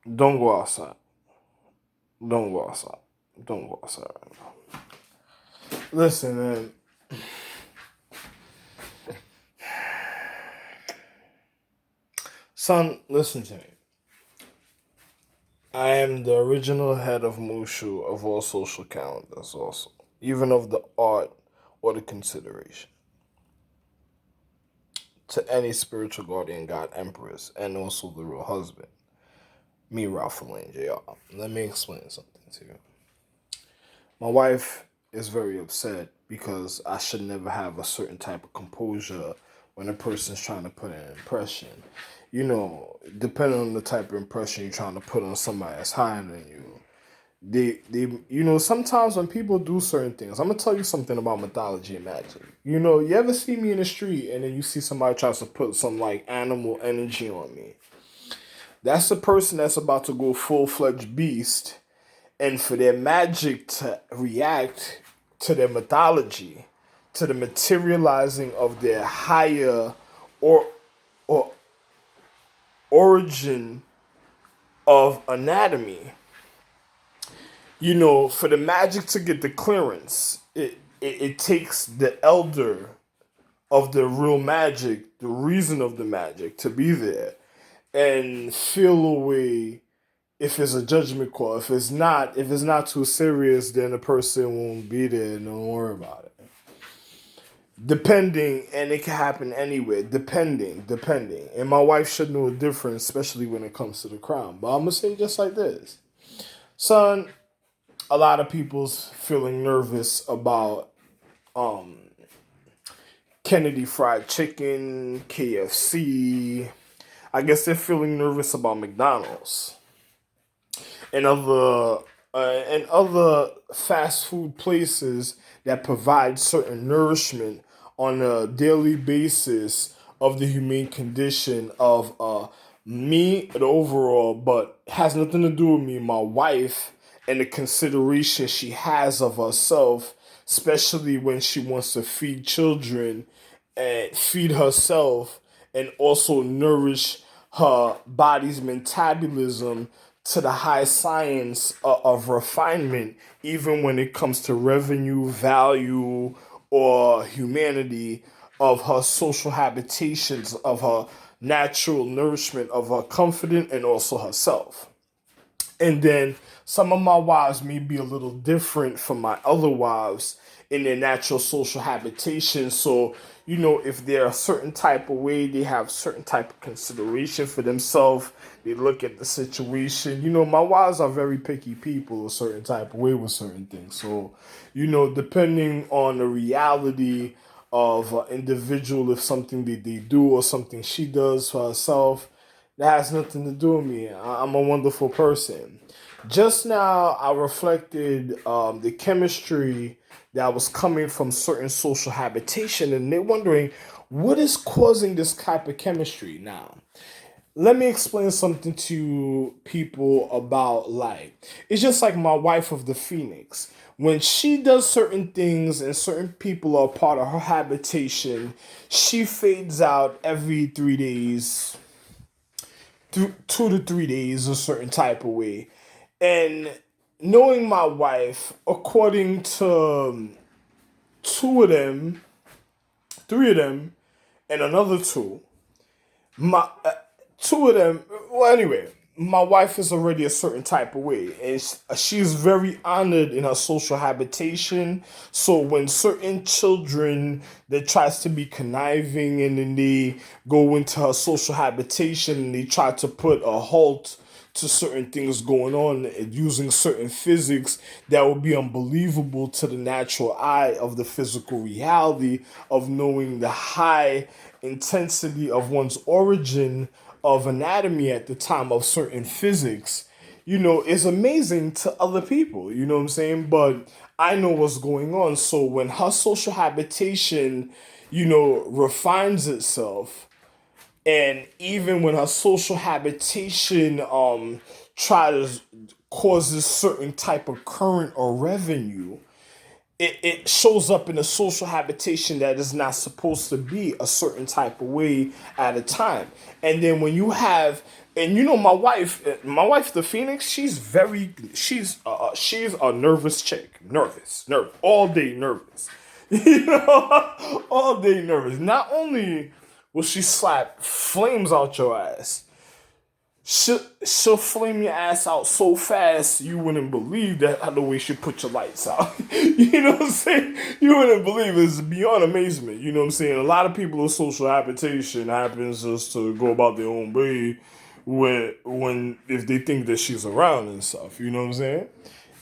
Don't go outside. Don't go outside. Don't go outside right now. Listen, man. Son, listen to me. I am the original head of Mushu of all social calendars, also, even of the art or the consideration to any spiritual guardian, God, Empress, and also the real husband, me, Ralph Lane Jr. Let me explain something to you. My wife is very upset because I should never have a certain type of composure when a person's trying to put an impression. Depending on the type of impression you're trying to put on somebody that's higher than you, sometimes when people do certain things, I'm gonna tell you something about mythology and magic. You ever see me in the street and then you see somebody tries to put some like animal energy on me? That's the person that's about to go full fledged beast, and for their magic to react to their mythology, to the materializing of their higher or or origin of anatomy. For the magic to get the clearance, it takes the elder of the real magic, the reason of the magic, to be there and feel away if it's a judgment call. If it's not too serious, then the person won't be there. Don't worry about it. Depending, and it can happen anywhere. Depending. And my wife should know the difference, especially when it comes to the crown. But I'm gonna say just like this, son. A lot of people's feeling nervous about um Kennedy Fried Chicken, KFC. I guess they're feeling nervous about McDonald's and other fast food places that provide certain nourishment on a daily basis of the humane condition of me and overall, but has nothing to do with me, my wife, and the consideration she has of herself, especially when she wants to feed children and feed herself and also nourish her body's metabolism to the high science of refinement, even when it comes to revenue, value, or humanity of her social habitations, of her natural nourishment, of her confidence, and also herself. And then some of my wives may be a little different from my other wives in their natural social habitation. So, if they're a certain type of way, they have certain type of consideration for themselves. They look at the situation. My wives are very picky people a certain type of way with certain things. So, depending on the reality of an individual, if something that they do or something she does for herself, that has nothing to do with me. I'm a wonderful person. Just now, I reflected the chemistry that was coming from certain social habitation, and they're wondering what is causing this type of chemistry. Now, let me explain something to people about light. It's just like my wife of the Phoenix. When she does certain things and certain people are part of her habitation, she fades out every 3 days, 2 to 3 days, a certain type of way. And knowing my wife, according to two of them, three of them, and another two, my two of them. Well, anyway, my wife is already a certain type of way, and she's very honored in her social habitation. So when certain children that tries to be conniving and then they go into her social habitation and they try to put a halt to certain things going on and using certain physics that would be unbelievable to the natural eye of the physical reality of knowing the high intensity of one's origin of anatomy at the time of certain physics, is amazing to other people, you know what I'm saying? But I know what's going on. So when her social habitation, refines itself, and even when her social habitation tries causes certain type of current or revenue, it shows up in a social habitation that is not supposed to be a certain type of way at a time. And then when you have, and you know, my wife, the Phoenix, she's a nervous chick, nervous, all day nervous, you know, all day nervous. Not only will she slap flames out your ass, she'll flame your ass out so fast you wouldn't believe that the way she put your lights out. You know what I'm saying? You wouldn't believe it. It's beyond amazement. You know what I'm saying? A lot of people's social habitation happens just to go about their own way when if they think that she's around and stuff. You know what I'm saying?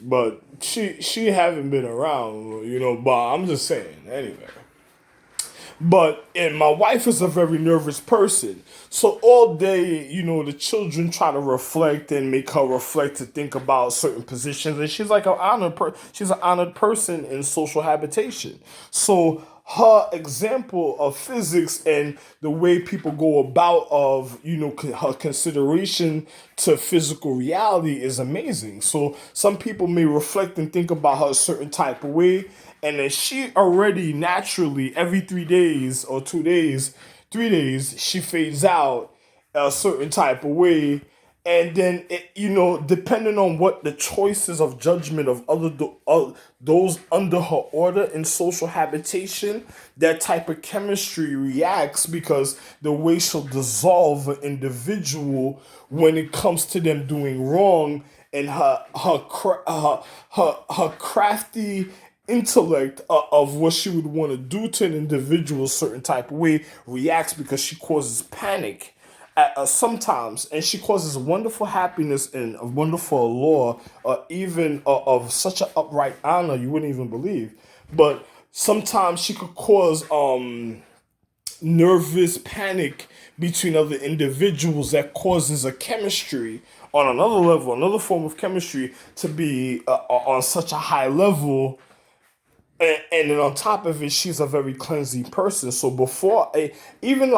But she haven't been around, you know, but I'm just saying anyway. But and my wife is a very nervous person. So all day, you know, the children try to reflect and make her reflect to think about certain positions. And she's like she's an honored person in social habitation. So her example of physics and the way people go about of, you know, her consideration to physical reality is amazing. So some people may reflect and think about her a certain type of way, and then she already naturally every 3 days or 2 days, 3 days, she fades out a certain type of way. And then you know, depending on what the choices of judgment of those under her order in social habitation, that type of chemistry reacts because the way she'll dissolve an individual when it comes to them doing wrong, and her crafty intellect of what she would want to do to an individual a certain type of way reacts because she causes panic sometimes, and she causes wonderful happiness and a wonderful allure, even of such an upright honor you wouldn't even believe. But sometimes she could cause nervous panic between other individuals that causes a chemistry on another level, another form of chemistry to be on such a high level. And then on top of it, she's a very cleansing person. So even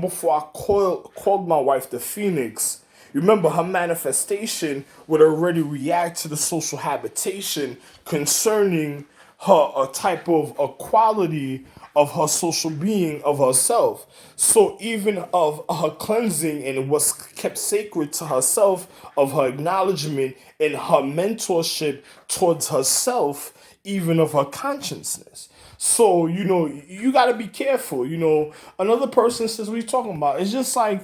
before I called my wife the Phoenix, remember her manifestation would already react to the social habitation concerning her a type of a quality of her social being of herself. So even of her cleansing and what's kept sacred to herself, of her acknowledgement and her mentorship towards herself, even of her consciousness. So, you know, you gotta be careful. You know, another person says, what are you talking about? It's just like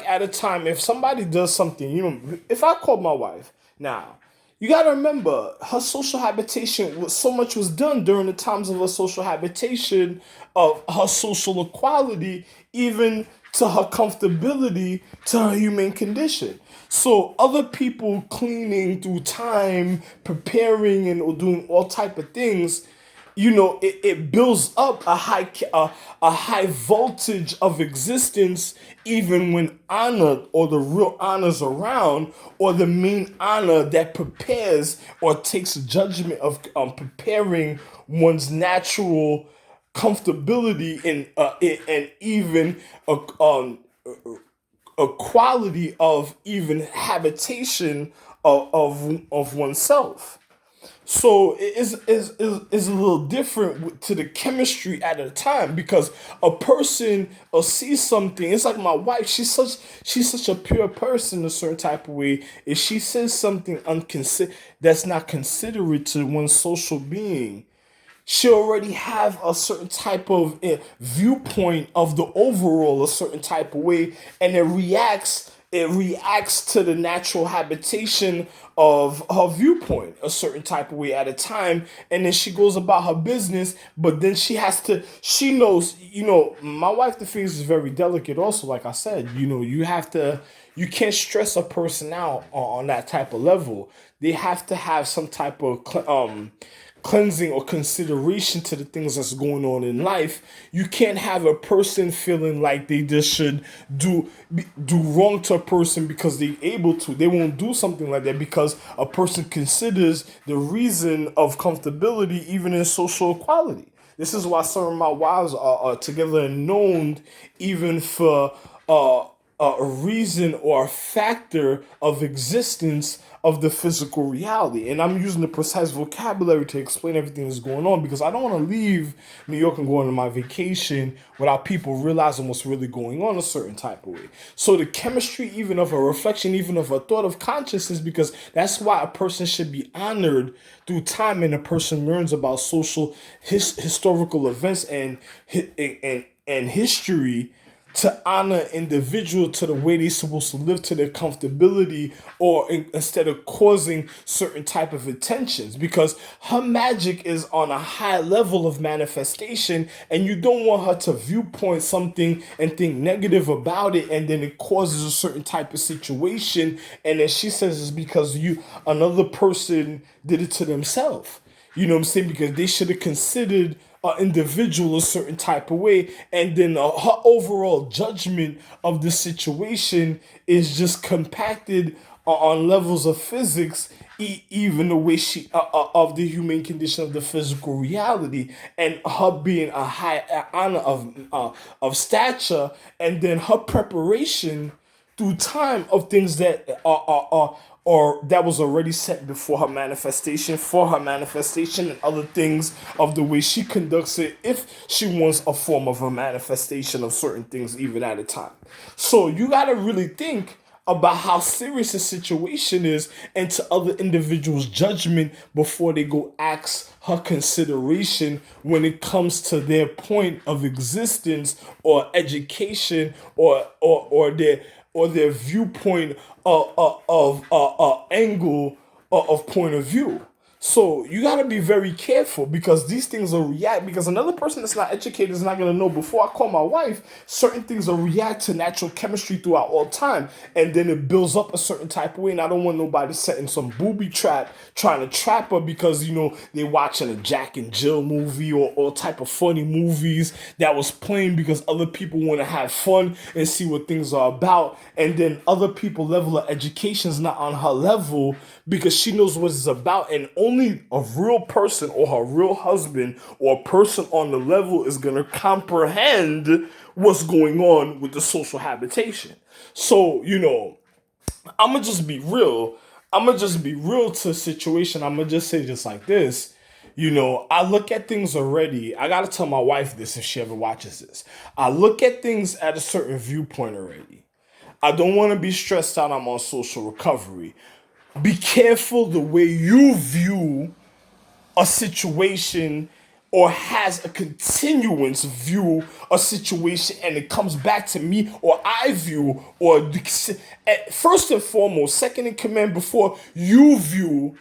at a time, if somebody does something, you know, if I called my wife now, you got to remember her social habitation so much was done during the times of her social habitation, of her social equality, even to her comfortability, to her human condition. So other people cleaning through time, preparing and doing all type of things, you know, it builds up a high voltage of existence, even when honor or the real honor's around, or the main honor that prepares or takes judgment of preparing one's natural comfortability and even a quality of even habitation of oneself. So it's a little different to the chemistry at a time, because a person will see something. It's like my wife. She's such a pure person in a certain type of way. If she says something that's not considerate to one's social being, she already have a certain type of viewpoint of the overall a certain type of way, and it reacts to the natural habitation of her viewpoint a certain type of way at a time, and then she goes about her business. But then she knows, you know, my wife, the thing is very delicate also, like I said, you know, you can't stress a person out on that type of level. They have to have some type of cleansing or consideration to the things that's going on in life. You can't have a person feeling like they just should do wrong to a person because they're able to. They won't do something like that because a person considers the reason of comfortability even in social equality. This is why some of my wives are together and known even for a reason or a factor of existence of the physical reality. And I'm using the precise vocabulary to explain everything that's going on because I don't want to leave New York and go on my vacation without people realizing what's really going on a certain type of way. So the chemistry, even of a reflection, even of a thought of consciousness, because that's why a person should be honored through time, and a person learns about social historical events and history to honor individual to the way they're supposed to live, to their comfortability, or instead of causing certain type of intentions, because her magic is on a high level of manifestation, and you don't want her to viewpoint something and think negative about it, and then it causes a certain type of situation, and then she says it's because another person did it to themselves. You know what I'm saying? Because they should have considered an individual a certain type of way, and then her overall judgment of the situation is just compacted on levels of physics, even the way she of the human condition of the physical reality, and her being a high honor of stature, and then her preparation through time of things that are or that was already set before her manifestation, for her manifestation, and other things of the way she conducts it if she wants a form of a manifestation of certain things even at a time. So you got to really think about how serious the situation is and to other individuals' judgment before they go ask her consideration when it comes to their point of existence or education or their viewpoint of angle of point of view. So you got to be very careful because these things will react. Because another person that's not educated is not going to know. Before I call my wife, certain things will react to natural chemistry throughout all time, and then it builds up a certain type of way. And I don't want nobody setting some booby trap trying to trap her because they watching a Jack and Jill movie or all type of funny movies that was playing because other people want to have fun and see what things are about, and then other people level of education is not on her level because she knows what it's about, and only a real person or her real husband or a person on the level is going to comprehend what's going on with the social habitation. So, I'm going to just be real. I'm going to just be real to a situation. I'm going to just say just like this. I look at things already. I got to tell my wife this if she ever watches this. I look at things at a certain viewpoint already. I don't want to be stressed out. I'm on social recovery. Be careful the way you view a situation or has a continuance view a situation, and it comes back to me or I view, or first and foremost, second in command before you view,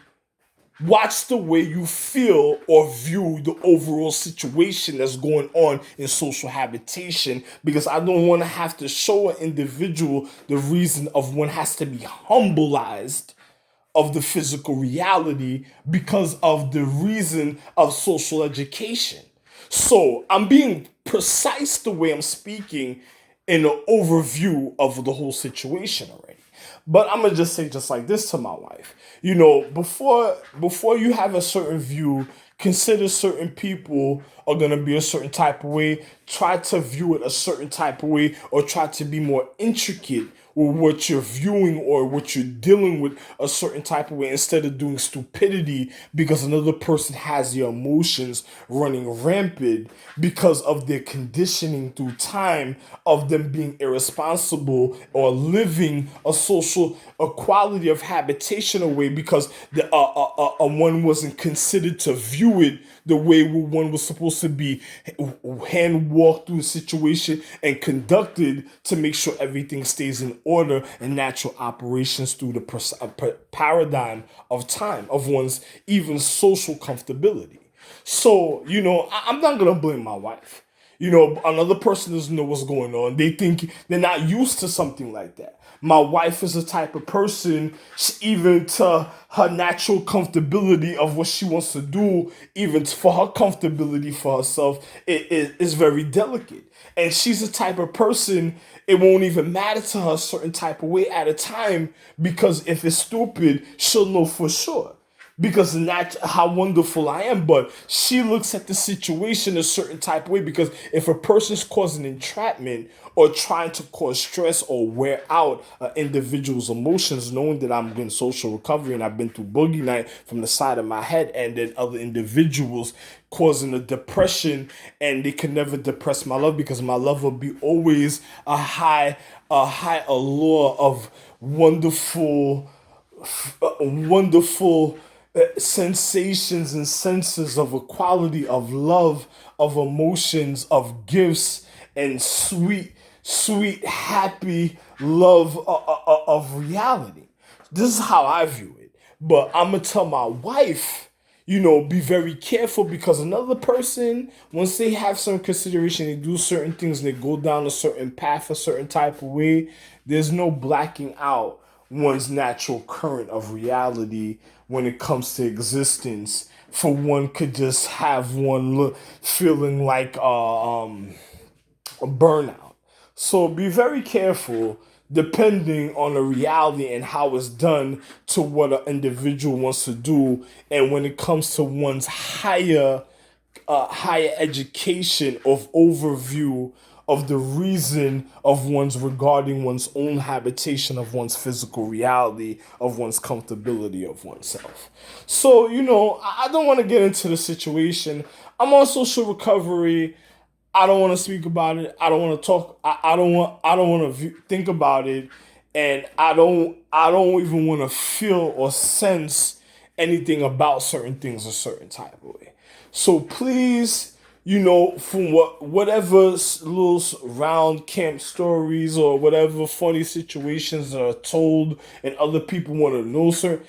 watch the way you feel or view the overall situation that's going on in social habitation, because I don't want to have to show an individual the reason of one has to be humbleized of the physical reality because of the reason of social education. So I'm being precise the way I'm speaking in an overview of the whole situation already. But I'm gonna just say just like this to my wife. Before you have a certain view, consider certain people are gonna be a certain type of way. Try to view it a certain type of way, or try to be more intricate with what you're viewing or what you're dealing with a certain type of way, instead of doing stupidity because another person has your emotions running rampant because of their conditioning through time of them being irresponsible or living a social equality of habitation away because the one wasn't considered to view it the way one was supposed to be hand walked through a situation and conducted to make sure everything stays in order and natural operations through the paradigm of time of one's even social comfortability. So, I'm not going to blame my wife. Another person doesn't know what's going on. They think they're not used to something like that. My wife is the type of person, even to her natural comfortability of what she wants to do, even for her comfortability for herself, it is very delicate. And she's the type of person, it won't even matter to her a certain type of way at a time, because if it's stupid, she'll know for sure. because that's how wonderful I am. But she looks at the situation a certain type of way, because if a person's causing entrapment or trying to cause stress or wear out an individual's emotions, knowing that I'm in social recovery and I've been through boogie night from the side of my head, and then other individuals causing a depression, and they can never depress my love, because my love will be always a allure of wonderful sensations and senses of equality, of love, of emotions, of gifts, and sweet, happy love of reality. This is how I view it. But I'm going to tell my wife, be very careful, because another person, once they have some consideration, they do certain things, and they go down a certain path, a certain type of way, there's no blacking out one's natural current of reality when it comes to existence. For one could just have one feeling like a burnout. So be very careful depending on the reality and how it's done to what an individual wants to do. And when it comes to one's higher education of overview of the reason of one's regarding one's own habitation of one's physical reality, of one's comfortability of oneself. So, I don't want to get into the situation. I'm on social recovery. I don't want to speak about it. I don't want to talk. I don't want to think about it, and I don't even want to feel or sense anything about certain things a certain type of way. So please, from whatever little round camp stories or whatever funny situations that are told and other people want to know, sir,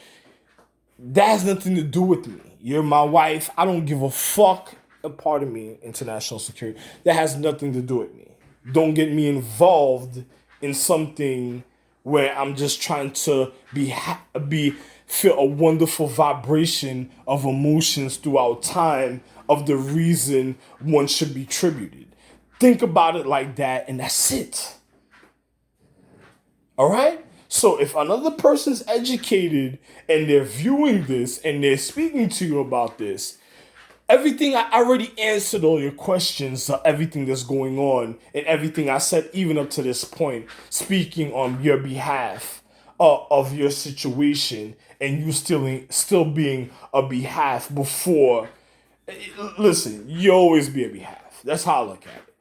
that has nothing to do with me. You're my wife. I don't give a fuck. Pardon me, international security. That has nothing to do with me. Don't get me involved in something where I'm just trying to feel a wonderful vibration of emotions throughout time of the reason one should be tributed. Think about it like that, and that's it. All right? So if another person's educated and they're viewing this and they're speaking to you about this, everything I already answered all your questions, everything that's going on, and everything I said even up to this point, speaking on your behalf of your situation, and you still being a behalf before. Listen, you always be a behalf. That's how I look at it.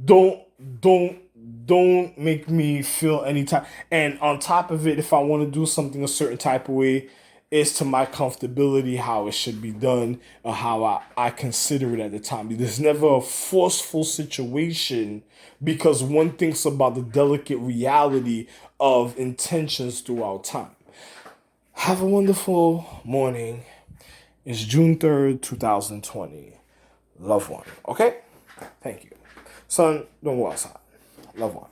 Don't don't don't make me feel any type. And on top of it, if I want to do something a certain type of way, it's to my comfortability, how it should be done, or how I consider it at the time. There's never a forceful situation, because one thinks about the delicate reality of intentions throughout time. Have a wonderful morning. It's June 3rd, 2020. Love one. Okay? Thank you. Son, don't go outside. Love one.